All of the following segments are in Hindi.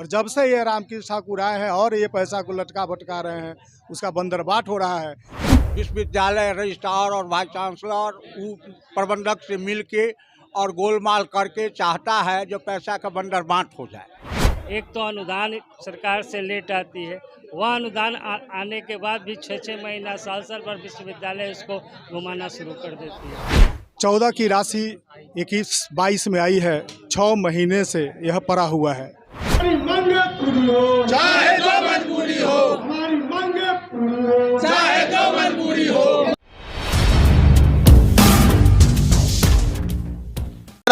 और जब से ये रामकृष्ण ठाकुर आए हैं और ये पैसा को लटका भटका रहे हैं, उसका बंदरबाट हो रहा है। विश्वविद्यालय रजिस्ट्रार और वाइस चांसलर प्रबंधक से मिलके और गोलमाल करके चाहता है जो पैसा का बंदरबाट हो जाए। एक तो अनुदान सरकार से लेट आती है, वह अनुदान आने के बाद भी 6-6 महीना साल भर विश्वविद्यालय उसको घुमाना शुरू कर देती है। 14 की राशि 21-22 में आई है, 6 महीने से यह पड़ा हुआ है। चाहे जो मजबूरी हो, हमारी मांगे पूरी हो, चाहे जो मजबूरी हो।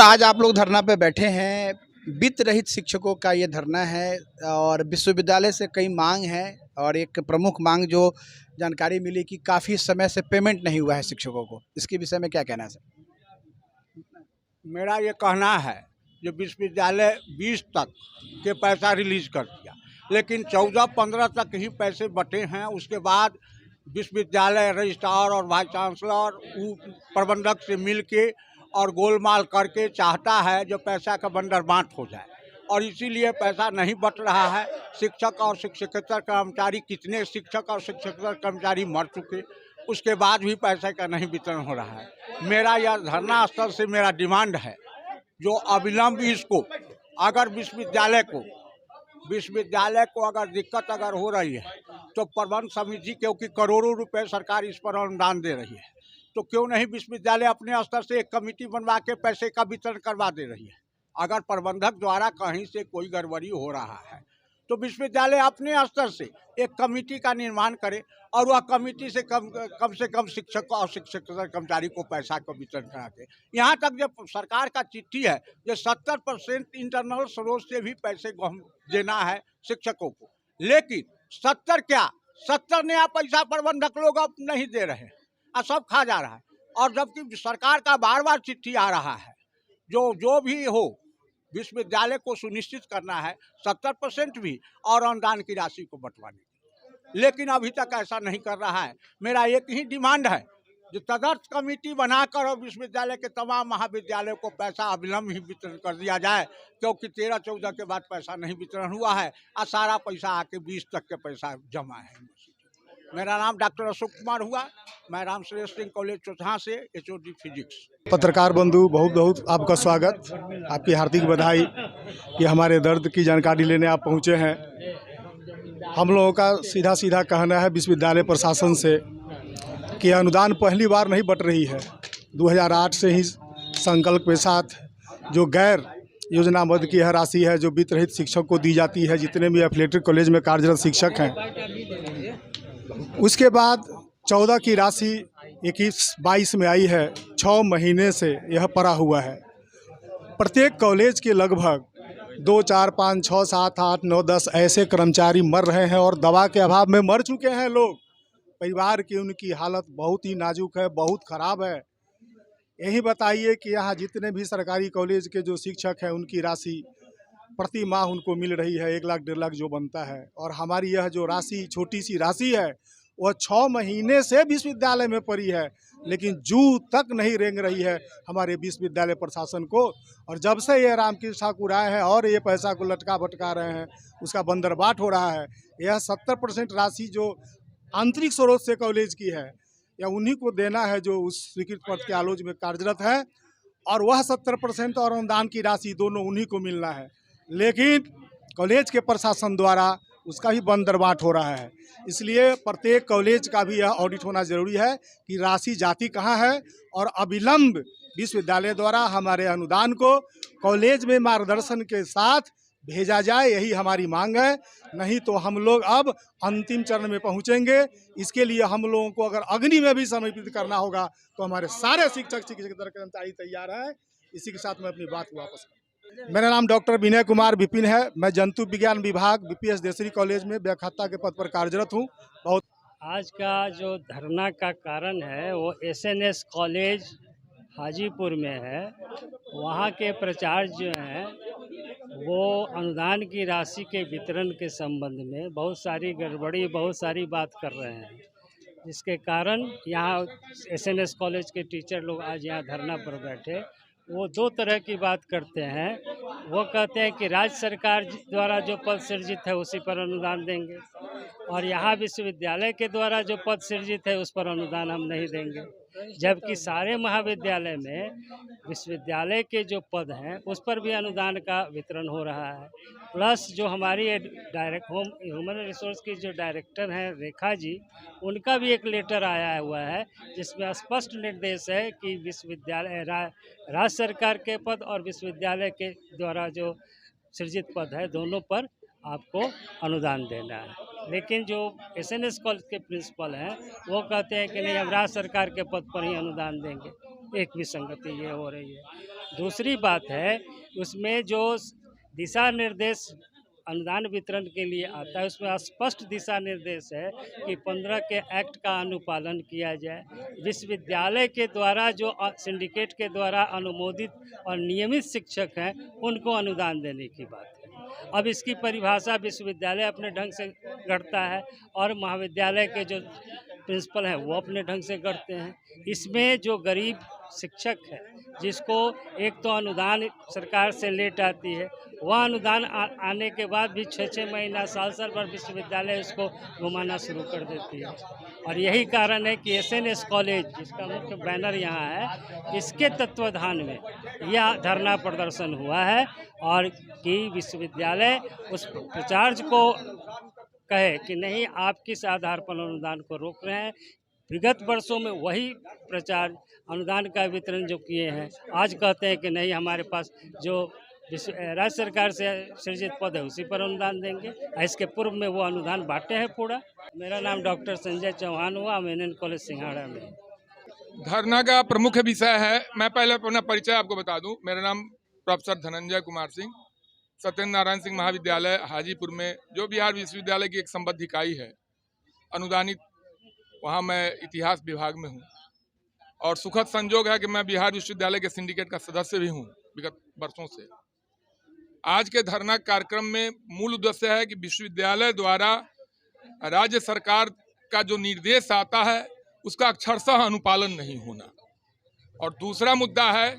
आज आप लोग धरना पे बैठे हैं। वित्त रहित शिक्षकों का ये धरना है और विश्वविद्यालय से कई मांग है और एक प्रमुख मांग जो जानकारी मिली कि काफ़ी समय से पेमेंट नहीं हुआ है शिक्षकों को। इसके विषय में क्या कहना है सर? मेरा ये कहना है जो विश्वविद्यालय 20 तक के पैसा रिलीज कर दिया, लेकिन 14-15 तक ही पैसे बटे हैं। उसके बाद विश्वविद्यालय रजिस्ट्रार और वाइस चांसलर प्रबंधक से मिलके और गोलमाल करके चाहता है जो पैसा का बंदरबाट हो जाए, और इसीलिए पैसा नहीं बट रहा है। शिक्षक और शिक्षकेतर कर्मचारी, कितने शिक्षक और शिक्षकेतर कर्मचारी मर चुके, उसके बाद भी पैसे का नहीं वितरण हो रहा है। मेरा यह धरना स्थल से मेरा डिमांड है जो अविलंब इसको, अगर विश्वविद्यालय को अगर दिक्कत अगर हो रही है तो प्रबंध समिति, क्योंकि करोड़ों रुपए सरकार इस पर अनुदान दे रही है, तो क्यों नहीं विश्वविद्यालय अपने स्तर से एक कमेटी बनवा के पैसे का वितरण करवा दे रही है। अगर प्रबंधक द्वारा कहीं से कोई गड़बड़ी हो रहा है तो विश्वविद्यालय अपने स्तर से एक कमेटी का निर्माण करे और वह कमेटी से कम शिक्षक और शिक्षकेतर कर्मचारी को पैसा का वितरण करा दे। यहाँ तक जब सरकार का चिट्ठी है जो 70% इंटरनल स्रोत से भी पैसे देना है शिक्षकों को, लेकिन 70 नया पैसा प्रबंधक लोग अब नहीं दे रहे हैं और सब खा जा रहा है। और जबकि सरकार का बार चिट्ठी आ रहा है जो भी हो विश्वविद्यालय को सुनिश्चित करना है 70% भी और अनुदान की राशि को बंटवाने, लेकिन अभी तक ऐसा नहीं कर रहा है। मेरा एक ही डिमांड है जो तदर्थ कमेटी बनाकर और विश्वविद्यालय के तमाम महाविद्यालयों को पैसा अविलंब ही वितरण कर दिया जाए, क्योंकि 13-14 के बाद पैसा नहीं वितरण हुआ है और सारा पैसा आके 20 तक के पैसा जमा है। मेरा नाम डॉक्टर अशोक कुमार हुआ, मैं रामश्रेष्ठ सिंह कॉलेज चौथा से HOD फिजिक्स। पत्रकार बंधु, बहुत बहुत आपका स्वागत, आपकी हार्दिक बधाई कि हमारे दर्द की जानकारी लेने आप पहुंचे हैं। हम लोगों का सीधा कहना है विश्वविद्यालय प्रशासन से कि अनुदान पहली बार नहीं बट रही है। 2008 से ही संकल्प के साथ जो गैर योजनाबद्ध की यह राशि है जो वित्त रहित शिक्षक को दी जाती है, जितने भी एफिलिएटेड कॉलेज में कार्यरत शिक्षक हैं। उसके बाद 14 की राशि 21-22 में आई है, 6 महीने से यह पड़ा हुआ है। प्रत्येक कॉलेज के लगभग 2, 4, 5, 6, 7, 8, 9, 10 ऐसे कर्मचारी मर रहे हैं और दवा के अभाव में मर चुके हैं लोग। परिवार की उनकी हालत बहुत ही नाजुक है, बहुत ख़राब है। यही बताइए कि यहाँ जितने भी सरकारी कॉलेज के जो शिक्षक हैं उनकी राशि प्रति माह उनको मिल रही है 1 लाख 1.5 लाख जो बनता है, और हमारी यह जो राशि छोटी सी राशि है वह 6 महीने से विश्वविद्यालय में पड़ी है, लेकिन जू तक नहीं रेंग रही है हमारे विश्वविद्यालय प्रशासन को। और जब से ये रामकृष्ण ठाकुर आए हैं और ये पैसा को लटका भटका रहे हैं, उसका बंदरबाट हो रहा है। यह 70% राशि जो आंतरिक स्रोत से कॉलेज की है या उन्हीं को देना है जो उस स्वीकृत पद के आलोच में कार्यरत है, और वह 70% और अनुदान की राशि दोनों उन्हीं को मिलना है, लेकिन कॉलेज के प्रशासन द्वारा उसका भी बंदरबाट हो रहा है। इसलिए प्रत्येक कॉलेज का भी यह ऑडिट होना जरूरी है कि राशि जाती कहाँ है, और अविलंब विश्वविद्यालय द्वारा हमारे अनुदान को कॉलेज में मार्गदर्शन के साथ भेजा जाए, यही हमारी मांग है। नहीं तो हम लोग अब अंतिम चरण में पहुंचेंगे। इसके लिए हम लोगों को अगर अग्नि में भी समर्पित करना होगा तो हमारे सारे शिक्षक कर्मचारी तैयार हैं। इसी के साथ मैं अपनी बात वापस। मेरा नाम डॉक्टर विनय कुमार विपिन है। मैं जंतु विज्ञान विभाग BPS देसरी कॉलेज में व्याख्याता के पद पर कार्यरत हूँ। बहुत आज का जो धरना का कारण है वो SNS कॉलेज हाजीपुर में है। वहाँ के प्राचार्य जो हैं वो अनुदान की राशि के वितरण के संबंध में बहुत सारी गड़बड़ी, बहुत सारी बात कर रहे हैं, जिसके कारण यहाँ SNS कॉलेज के टीचर लोग आज यहाँ धरना पर बैठे। वो दो तरह की बात करते हैं। वो कहते हैं कि राज्य सरकार द्वारा जो पद सृजित है उसी पर अनुदान देंगे, और यहाँ विश्वविद्यालय के द्वारा जो पद सृजित है उस पर अनुदान हम नहीं देंगे। जबकि सारे महाविद्यालय में विश्वविद्यालय के जो पद हैं उस पर भी अनुदान का वितरण हो रहा है। प्लस जो हमारी ह्यूमन रिसोर्स की जो डायरेक्टर हैं रेखा जी, उनका भी एक लेटर आया हुआ है जिसमें स्पष्ट निर्देश है कि विश्वविद्यालय राज्य सरकार के पद और विश्वविद्यालय के द्वारा जो सृजित पद है दोनों पर आपको अनुदान देना है। लेकिन जो एसएनएस कॉलेज के प्रिंसिपल हैं वो कहते हैं कि नहीं, हम राज्य सरकार के पद पर ही अनुदान देंगे। एक विसंगति ये हो रही है। दूसरी बात है, उसमें जो दिशा निर्देश अनुदान वितरण के लिए आता है उसमें स्पष्ट दिशा निर्देश है कि 15 के एक्ट का अनुपालन किया जाए। विश्वविद्यालय के द्वारा जो सिंडिकेट के द्वारा अनुमोदित और नियमित शिक्षक हैं उनको अनुदान देने की बात है। अब इसकी परिभाषा विश्वविद्यालय अपने ढंग से गढ़ता है और महाविद्यालय के जो प्रिंसिपल हैं वो अपने ढंग से गढ़ते हैं। इसमें जो गरीब शिक्षक है जिसको एक तो अनुदान सरकार से लेट आती है, वह अनुदान आने के बाद भी 6-6 महीना साल भर विश्वविद्यालय उसको घुमाना शुरू कर देती है। और यही कारण है कि एसएनएस कॉलेज, जिसका मुख्य बैनर यहाँ है, इसके तत्वाधान में यह धरना प्रदर्शन हुआ है और कि विश्वविद्यालय उस प्राचार्य को कहे कि नहीं, आप किस आधार पर अनुदान को रोक रहे हैं। विगत वर्षों में वही प्राचार्य अनुदान का वितरण जो किए हैं, आज कहते हैं कि नहीं, हमारे पास जो राज्य सरकार से सृजित पद है उसी पर अनुदान देंगे। इसके पूर्व में वो अनुदान बांटे हैं पूरा। मेरा नाम डॉक्टर संजय चौहान हुआ, मेनन कॉलेज सिंघाड़ा में। धरना का प्रमुख विषय है, मैं पहले अपना परिचय आपको बता दूं। मेरा नाम प्रोफेसर धनंजय कुमार सिंह, सत्येंद्र नारायण सिंह महाविद्यालय हाजीपुर में, जो बिहार विश्वविद्यालय की एक संबद्ध इकाई है, अनुदानित, वहाँ मैं इतिहास विभाग में हूँ। और सुखद संजोग है कि मैं बिहार विश्वविद्यालय के सिंडिकेट का सदस्य भी हूँ विगत वर्षों से। आज के धरना कार्यक्रम में मूल उद्देश्य है कि विश्वविद्यालय द्वारा राज्य सरकार का जो निर्देश आता है उसका अक्षरशः अनुपालन नहीं होना। और दूसरा मुद्दा है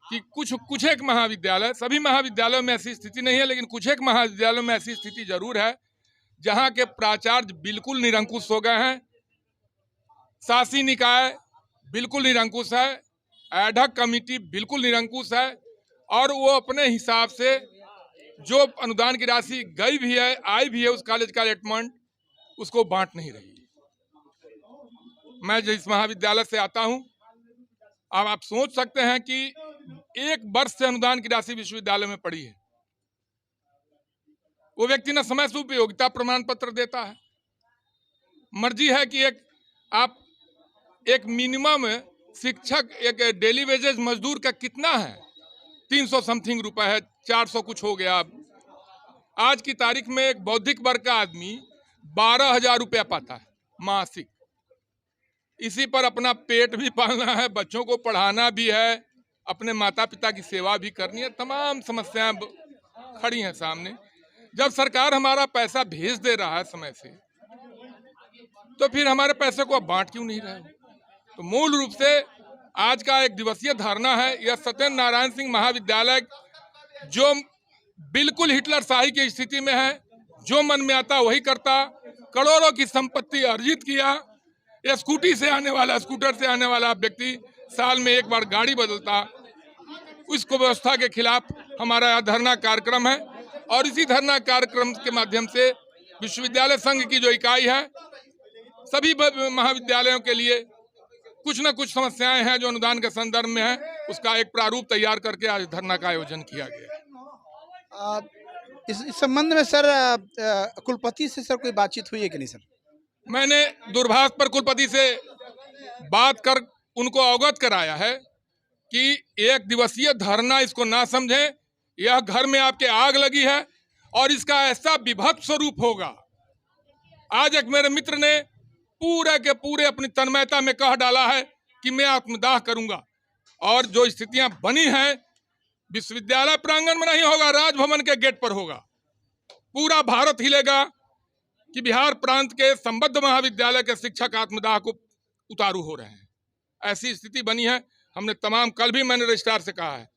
कि कुछ एक महाविद्यालय, सभी महाविद्यालयों में ऐसी स्थिति नहीं है, लेकिन कुछ एक महाविद्यालयों में ऐसी स्थिति जरूर है जहाँ के प्राचार्य बिल्कुल निरंकुश हो गए हैं, शासी निकाय बिल्कुल निरंकुश है, एडहॉक कमेटी बिल्कुल निरंकुश है, और वो अपने हिसाब से जो अनुदान की राशि गई भी है, आई भी है, उस कॉलेज का अलॉटमेंट उसको बांट नहीं रही। मैं जिस महाविद्यालय से आता हूं, अब आप सोच सकते हैं कि 1 वर्ष से अनुदान की राशि विश्वविद्यालय में पड़ी है। वो व्यक्ति न समय से उपयोगिता प्रमाण पत्र देता है। मर्जी है कि एक मिनिमम शिक्षक, एक डेली वेजेज मजदूर का कितना है, 300 समथिंग रुपए है, 400 कुछ हो गया। आज की तारीख में एक बौद्धिक वर्ग का आदमी 12,000 रुपया पाता है मासिक। इसी पर अपना पेट भी पालना है, बच्चों को पढ़ाना भी है, अपने माता पिता की सेवा भी करनी है। तमाम समस्याएं खड़ी हैं सामने। जब सरकार हमारा पैसा भेज दे रहा है समय से, तो फिर हमारे पैसे को अब बांट क्यों नहीं रहे? तो मूल रूप से आज का एक दिवसीय धरना है। यह सत्येंद्र नारायण सिंह महाविद्यालय जो बिल्कुल हिटलर शाही की स्थिति में है, जो मन में आता वही करता, करोड़ों की संपत्ति अर्जित किया। स्कूटर से आने वाला व्यक्ति साल में 1 बार गाड़ी बदलता, उसको व्यवस्था के खिलाफ हमारा धरना कार्यक्रम है। और इसी धरना कार्यक्रम के माध्यम से विश्वविद्यालय संघ की जो इकाई है, सभी महाविद्यालयों के लिए कुछ न कुछ समस्याएं हैं जो अनुदान के संदर्भ में है, उसका एक प्रारूप तैयार करके आज धरना का आयोजन किया गया। इस संबंध में सर कुलपति से सर कोई बातचीत हुई है कि नहीं सर? मैंने दूरभाष पर कुलपति से बात कर उनको अवगत कराया है कि 1 दिवसीय धरना इसको ना समझें। यह घर में आपके आग लगी है और इसका ऐसा विभत्स स्वरूप होगा। आज एक मेरे मित्र ने पूरे के पूरे अपनी तन्मयता में कह डाला है कि मैं आत्मदाह करूंगा। और जो स्थितियां बनी हैं, विश्वविद्यालय प्रांगण में नहीं होगा, राजभवन के गेट पर होगा। पूरा भारत हिलेगा कि बिहार प्रांत के संबद्ध महाविद्यालय के शिक्षक आत्मदाह को उतारू हो रहे हैं। ऐसी स्थिति बनी है। हमने तमाम, कल भी मैंने रजिस्ट्रार से कहा है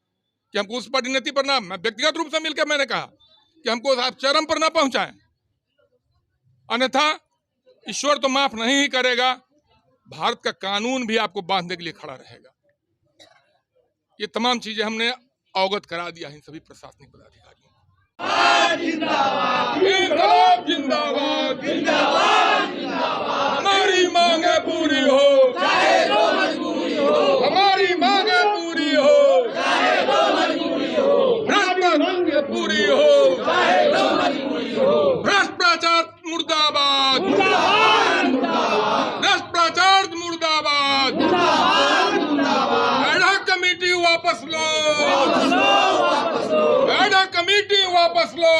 कि हमको उस परिणति पर ना, मैं व्यक्तिगत रूप से मिलकर मैंने कहा कि हमको आप चरम पर ना पहुंचाएं, अन्यथा ईश्वर तो माफ नहीं ही करेगा, भारत का कानून भी आपको बांधने के लिए खड़ा रहेगा। ये तमाम चीजें हमने अवगत करा दिया है इन सभी प्रशासनिक पदाधिकारियों को। जिंदाबाद जिंदाबाद जिंदाबाद, हमारी मांगे पूरी हो, चाहे जो मजबूरी हो, हमारी मांगे पूरी हो, चाहे जो मजबूरी हो, भ्रष्टाचार पूरी हो, चाहे जो मजबूरी हो, भ्रष्टाचार मुर्दाबाद, भ्रष्टाचार मुर्दाबाद, एडहॉक कमेटी वापस लो, एडहॉक कमेटी वापस लो।